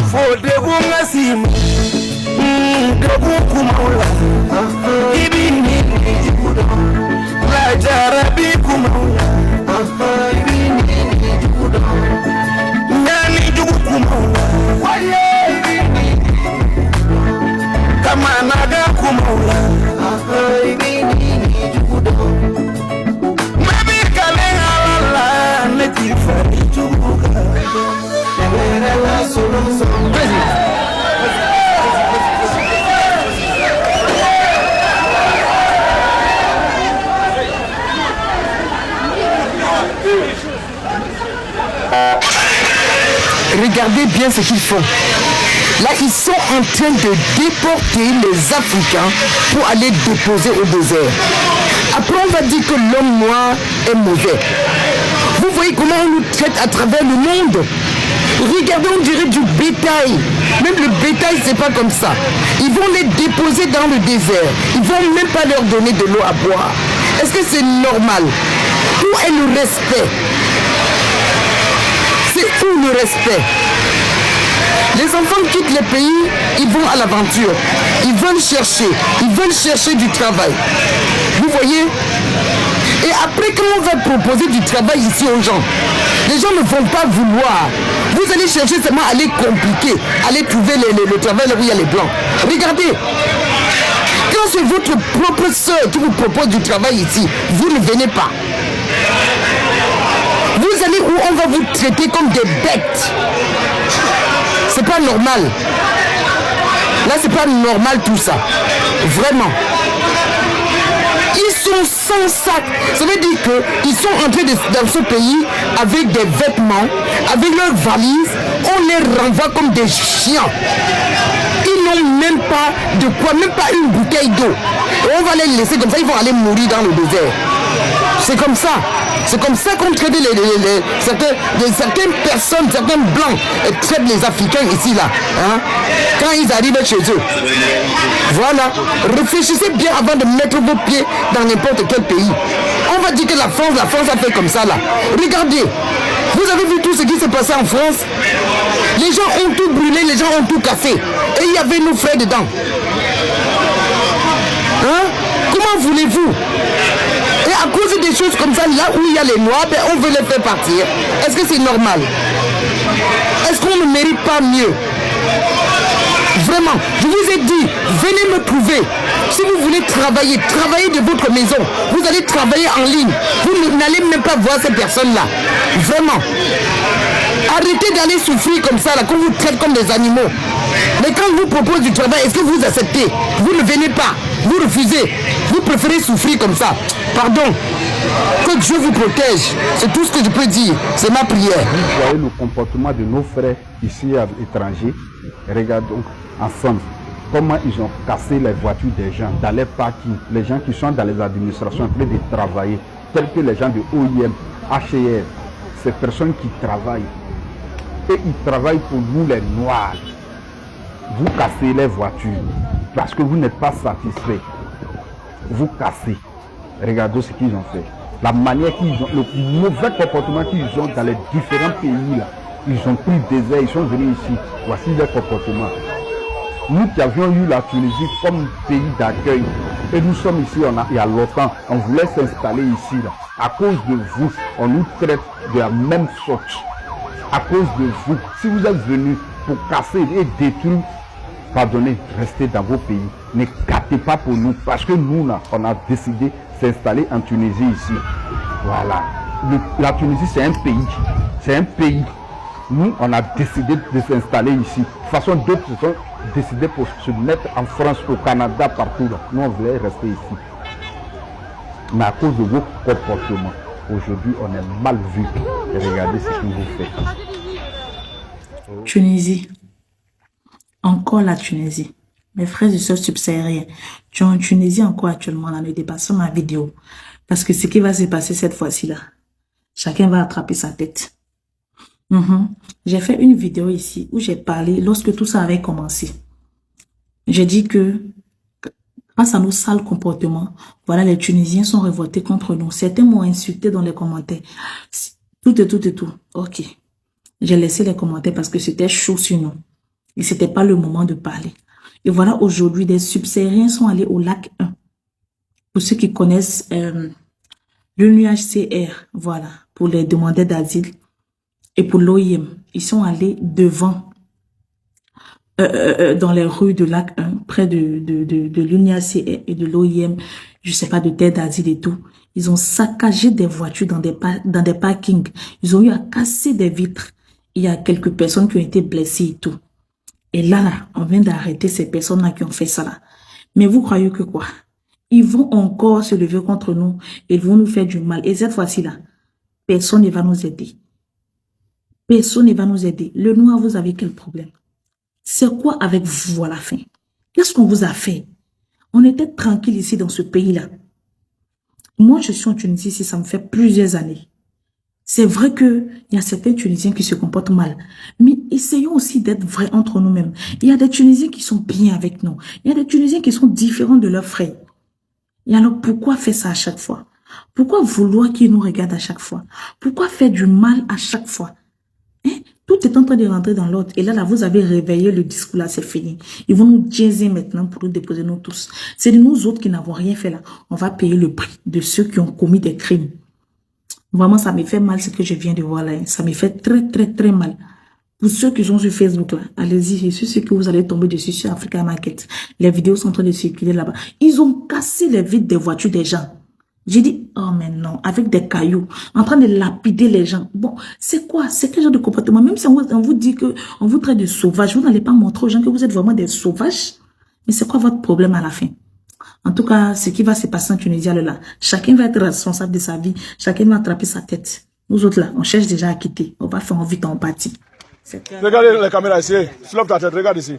for the Bungasim, the Bukumula, Ibini, Rajarabi Kumula, Ibini, Nani Dukumula, Kamanaga Kumula, Ibini, Maybe Kalala, Native Tuga. Regardez bien ce qu'ils font. Là, ils sont en train de déporter les Africains pour aller déposer au désert. Après, on va dire que l'homme noir est mauvais. Vous voyez comment on nous traite à travers le monde. Regardez, on dirait du bétail. Même le bétail, c'est pas comme ça. Ils vont les déposer dans le désert. Ils vont même pas leur donner de l'eau à boire. Est-ce que c'est normal? Où est le respect? C'est où le respect? Les enfants quittent les pays, ils vont à l'aventure. Ils veulent chercher du travail. Vous voyez? Et après, quand on va proposer du travail ici aux gens, les gens ne vont pas vouloir. Vous allez chercher seulement à aller compliquer, aller trouver le travail là où il y a les blancs. Regardez, quand c'est votre propre soeur qui vous propose du travail ici, vous ne venez pas. Vous allez où on va vous traiter comme des bêtes. C'est pas normal. Là, c'est pas normal tout ça. Vraiment. Ils sont sans sac. Ça veut dire qu'ils sont entrés dans ce pays avec des vêtements, avec leurs valises. On les renvoie comme des chiens. Ils n'ont même pas de quoi, même pas une bouteille d'eau. Et on va les laisser comme ça, ils vont aller mourir dans le désert. C'est comme ça. C'est comme ça qu'on traite certaines personnes, certains blancs traitent les Africains ici, là. Hein, quand ils arrivent chez eux. Voilà. Réfléchissez bien avant de mettre vos pieds dans n'importe quel pays. On va dire que la France a fait comme ça, là. Regardez. Vous avez vu tout ce qui s'est passé en France? Les gens ont tout brûlé, les gens ont tout cassé. Et il y avait nos frères dedans. Hein? Comment voulez-vous? Et à cause des choses comme ça, là où il y a les noirs, ben on veut les faire partir. Est-ce que c'est normal? Est-ce qu'on ne mérite pas mieux? Vraiment, je vous ai dit, venez me trouver. Si vous voulez travailler, travaillez de votre maison. Vous allez travailler en ligne. Vous n'allez même pas voir ces personnes-là. Vraiment. Arrêtez d'aller souffrir comme ça, là, qu'on vous traite comme des animaux. Mais quand on vous propose du travail, est-ce que vous acceptez? Vous ne venez pas. Vous refusez. Vous préférez souffrir comme ça. Pardon. Que Dieu vous protège. C'est tout ce que je peux dire. C'est ma prière. Vous voyez le comportement de nos frères ici à l'étranger. Regardons ensemble comment ils ont cassé les voitures des gens dans les parkings. Les gens qui sont dans les administrations en train de travailler, tels que les gens de OIM, HCR, ces personnes qui travaillent. Et ils travaillent pour nous les Noirs. Vous cassez les voitures parce que vous n'êtes pas satisfait. Vous cassez. Regardez ce qu'ils ont fait. La manière qu'ils ont, le mauvais comportement qu'ils ont dans les différents pays là. Ils ont pris des airs, ils sont venus ici. Voici leur comportement. Nous qui avions eu la Tunisie comme pays d'accueil, et nous sommes ici il y a longtemps, on voulait s'installer ici là. À cause de vous, on nous traite de la même sorte. À cause de vous, si vous êtes venus pour casser et détruire, pardonnez, restez dans vos pays. Ne gâtez pas pour nous, parce que nous là, on a décidé de s'installer en Tunisie ici. Voilà. La Tunisie c'est un pays. C'est un pays. Nous, on a décidé de s'installer ici. De toute façon, d'autres se sont décidés pour se mettre en France, au Canada, partout. Nous, on voulait rester ici. Mais à cause de vos comportements, aujourd'hui, on est mal vu. Et regardez ce que vous faites. Tunisie. Encore la Tunisie. Mes frères et sœurs subsahariens, tu es en Tunisie encore actuellement, là, ne dépassons ma vidéo. Parce que ce qui va se passer cette fois-ci, là, chacun va attraper sa tête. J'ai fait une vidéo ici où j'ai parlé lorsque tout ça avait commencé. J'ai dit que grâce à nos sales comportements, voilà, les Tunisiens sont révoltés contre nous. Certains m'ont insulté dans les commentaires. Tout et tout et tout. Ok. J'ai laissé les commentaires parce que c'était chaud sur nous. Et ce n'était pas le moment de parler. Et voilà, aujourd'hui, des subsahariens sont allés au lac 1. Pour ceux qui connaissent l'UNHCR, voilà, pour les demandeurs d'asile et pour l'OIM, ils sont allés devant, dans les rues de lac 1, près de l'UNHCR et de l'OIM, je sais pas, de terre d'asile et tout. Ils ont saccagé des voitures dans des parkings. Ils ont eu à casser des vitres. Il y a quelques personnes qui ont été blessées et tout. Et là, on vient d'arrêter ces personnes-là qui ont fait ça là. Mais vous croyez que quoi? Ils vont encore se lever contre nous. Ils vont nous faire du mal. Et cette fois-ci là, personne ne va nous aider. Personne ne va nous aider. Le noir, vous avez quel problème? C'est quoi avec vous à la fin? Qu'est-ce qu'on vous a fait? On était tranquille ici dans ce pays-là. Moi, je suis en Tunisie ici, ça me fait plusieurs années. C'est vrai qu'il y a certains Tunisiens qui se comportent mal. Mais essayons aussi d'être vrais entre nous-mêmes. Il y a des Tunisiens qui sont bien avec nous. Il y a des Tunisiens qui sont différents de leurs frères. Et alors, pourquoi faire ça à chaque fois? Pourquoi vouloir qu'ils nous regardent à chaque fois? Pourquoi faire du mal à chaque fois? Hein? Tout est en train de rentrer dans l'ordre. Et là, vous avez réveillé le discours là, c'est fini. Ils vont nous diaiser maintenant pour nous déposer nous tous. C'est de nous autres qui n'avons rien fait là. On va payer le prix de ceux qui ont commis des crimes. Vraiment, ça me fait mal ce que je viens de voir là. Ça me fait très, très, très mal. Pour ceux qui sont sur Facebook là, allez-y, je suis sûr que vous allez tomber dessus sur Africa Market. Les vidéos sont en train de circuler là-bas. Ils ont cassé les vitres des voitures des gens. J'ai dit, oh mais non, avec des cailloux, en train de lapider les gens. Bon, c'est quoi? C'est quel genre de comportement? Même si on vous dit que on vous traite de sauvages, vous n'allez pas montrer aux gens que vous êtes vraiment des sauvages. Mais c'est quoi votre problème à la fin? En tout cas, ce qui va se passer en Tunisie là, chacun va être responsable de sa vie, chacun va attraper sa tête. Nous autres là, on cherche déjà à quitter. On va faire vite en partie. Regardez la caméra ici, soulève ta tête, regarde ici.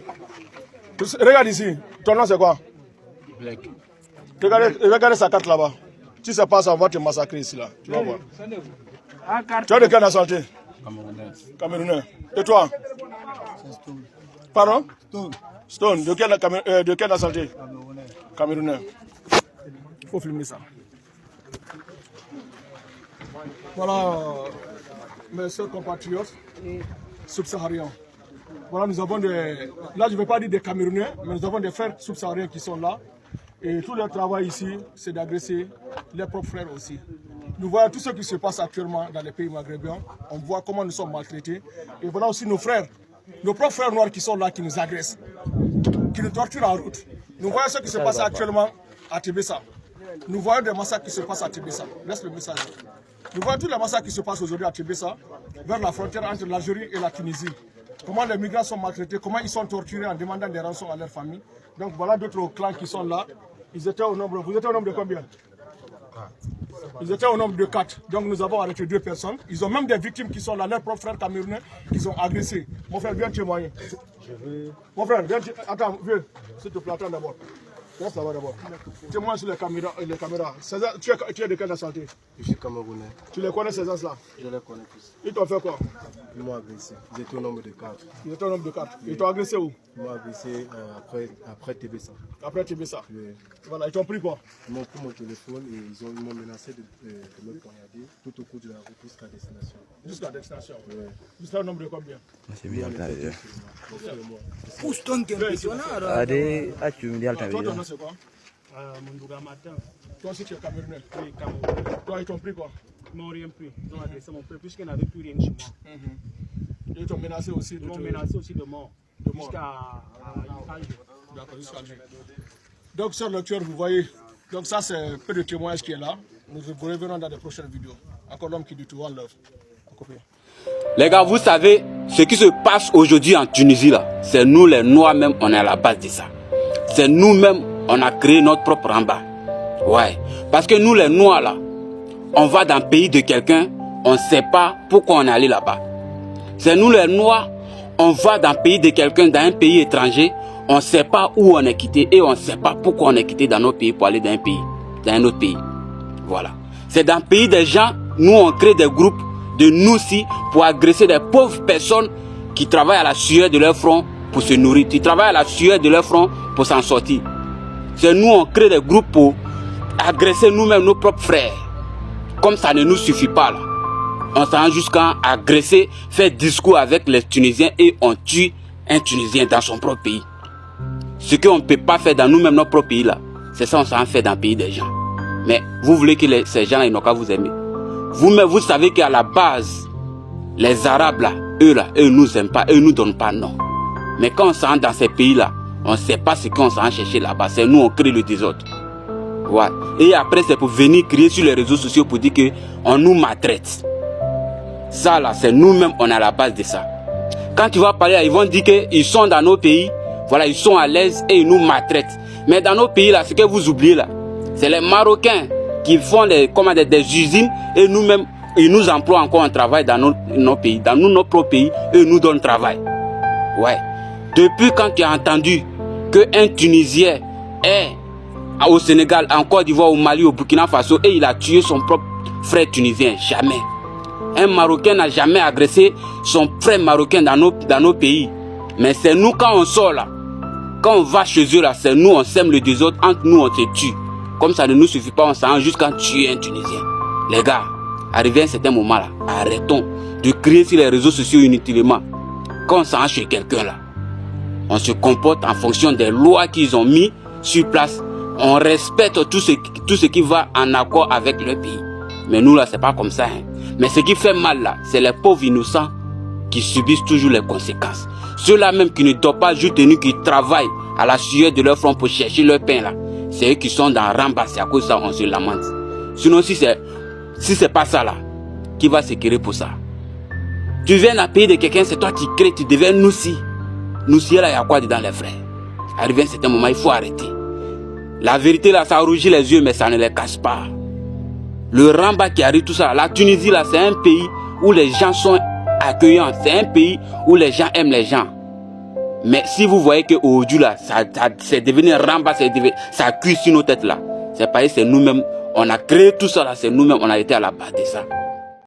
Regarde ici, ton nom c'est quoi? Black. Regardez sa carte là-bas. Si ça passe, on va te massacrer ici là. Tu vas voir. Tu es de quelle nationalité? Camerounais. Et toi? Pardon? Stone. De quelle nationalité? Camerounais. Il faut filmer ça. Voilà, mes soeurs compatriotes subsahariens. Voilà, nous avons des... Là, je ne vais pas dire des Camerounais, mais nous avons des frères subsahariens qui sont là. Et tout leur travail ici, c'est d'agresser les propres frères aussi. Nous voyons tout ce qui se passe actuellement dans les pays maghrébins. On voit comment nous sommes maltraités. Et voilà aussi nos frères, nos propres frères noirs qui sont là, qui nous agressent, qui nous torturent en route. Nous voyons ce qui se passe actuellement à Tébessa. Nous voyons des massacres qui se passent à Tébessa. Laisse le message. Nous voyons tous les massacres qui se passent aujourd'hui à Tébessa, vers la frontière entre l'Algérie et la Tunisie. Comment les migrants sont maltraités, comment ils sont torturés en demandant des rançons à leurs familles. Donc voilà d'autres clans qui sont là. Ils étaient au nombre, vous étiez au nombre de combien? Ils étaient au nombre de 4. Donc nous avons arrêté 2 personnes. Ils ont même des victimes qui sont là, leurs propres frères camerounais, qu'ils ont agressés. Mon frère, viens témoigner. Mon frère, viens attends, viens. S'il te plaît, attends d'abord. Reste là-bas d'abord. Témoigne sur les caméras. César, tu es de quelle nationalité? Je suis camerounais. Tu les connais ces gens-là? Je les connais tous. Ils t'ont fait quoi? Ils m'ont agressé. Ils étaient au nombre de 4. Ils étaient au nombre de 4. Ils t'ont agressé où? Ils m'ont agressé après Tébessa. Après Tébessa. Oui. Voilà, ils t'ont pris quoi? Ils m'ont pris mon téléphone et ils m'ont menacé de me poignarder tout au cours de la route jusqu'à destination. Jusqu'à destination? Oui. Jusqu'à un nombre de combien? C'est bien. Pousse-toi, toi, ton nom c'est quoi? Mondouga Matin. Toi aussi tu es camerounais? Oui, Cameroun. Toi ils t'ont pris quoi? Ils m'ont rien pris. Ils ont agressé mon père puisqu'il n'avait plus rien chez moi. Ils t'ont menacé aussi de Ils m'ont menacé aussi de mort. De mort. Jusqu'à Alger. D'accord, jusqu'à Alger. Donc, sur le tueur, vous voyez, donc ça c'est un peu de témoignage qui est là. Nous vous reverrons dans de prochaines vidéos. Encore l'homme qui dit tout, one love. Les gars, vous savez, ce qui se passe aujourd'hui en Tunisie là, c'est nous les Noirs même, on est à la base de ça. C'est nous-mêmes, on a créé notre propre ramba. Ouais, parce que nous les Noirs là, on va dans le pays de quelqu'un, on ne sait pas pourquoi on est allé là-bas. C'est nous les Noirs, on va dans le pays de quelqu'un, dans un pays étranger, on ne sait pas où on est quitté et on ne sait pas pourquoi on est quitté dans notre pays pour aller dans un pays, dans un autre pays. Voilà. C'est dans le pays des gens, nous on crée des groupes de nous-ci pour agresser des pauvres personnes qui travaillent à la sueur de leur front pour se nourrir, qui travaillent à la sueur de leur front pour s'en sortir. C'est nous on crée des groupes pour agresser nous-mêmes nos propres frères. Comme ça ne nous suffit pas là. On s'en rend jusqu'à agresser, faire discours avec les Tunisiens et on tue un Tunisien dans son propre pays. Ce qu'on ne peut pas faire dans nous-mêmes, notre propre pays là, c'est ça on s'en fait dans le pays des gens. Mais vous voulez que ces gens-là, ils n'ont qu'à vous aimer. Vous-même, vous savez qu'à la base, les Arabes là, eux nous aiment pas, eux nous donnent pas non. Mais quand on s'en dans ces pays-là, on ne sait pas ce qu'on s'en chercher là-bas. C'est nous, on crée le désordre. Ouais. Et après, c'est pour venir crier sur les réseaux sociaux pour dire qu'on nous maltraite. Ça là, c'est nous-mêmes, on est à la base de ça. Quand tu vas parler, ils vont dire qu'ils sont dans nos pays, voilà, ils sont à l'aise et ils nous maltraitent. Mais dans nos pays là, ce que vous oubliez là, c'est les Marocains qui font des usines et nous-mêmes, ils nous emploient encore un travail dans nos pays. Dans nos propres pays, eux nous donnent travail. Ouais. Depuis quand tu as entendu qu'un Tunisien est au Sénégal, en Côte d'Ivoire, au Mali, au Burkina Faso et il a tué son propre frère tunisien? Jamais. Un Marocain n'a jamais agressé son frère marocain dans nos pays. Mais c'est nous quand on sort là, quand on va chez eux là, c'est nous, on sème le désordre, entre nous on se tue. Comme ça ne nous suffit pas, on s'en rend jusqu'à tuer un Tunisien. Les gars, arrivé à un certain moment là, arrêtons de crier sur les réseaux sociaux inutilement. Quand on s'en rend chez quelqu'un là, on se comporte en fonction des lois qu'ils ont mis sur place. On respecte tout ce qui va en accord avec le pays. Mais nous là, c'est pas comme ça. Hein. Mais ce qui fait mal là, c'est les pauvres innocents qui subissent toujours les conséquences. Ceux-là même qui ne dorment pas jour et nuit, qui travaillent à la sueur de leur front pour chercher leur pain là, c'est eux qui sont dans Ramba, c'est à cause de ça on se lamente. Sinon si c'est pas ça là, qui va se créer pour ça? Tu viens dans le pays de quelqu'un, c'est toi qui crées, tu deviens Noussi. Noussi là, il y a quoi dedans les frères? Arrivé à un certain moment, il faut arrêter. La vérité là, ça rougit les yeux, mais ça ne les cache pas. Le Ramba qui arrive, tout ça, la Tunisie là, c'est un pays où les gens sont accueillants. C'est un pays où les gens aiment les gens. Mais si vous voyez qu'aujourd'hui là, c'est devenu Ramba, ça cuit sur nos têtes là. C'est pareil, c'est nous-mêmes, on a créé tout ça là, c'est nous-mêmes, on a été à la base de ça.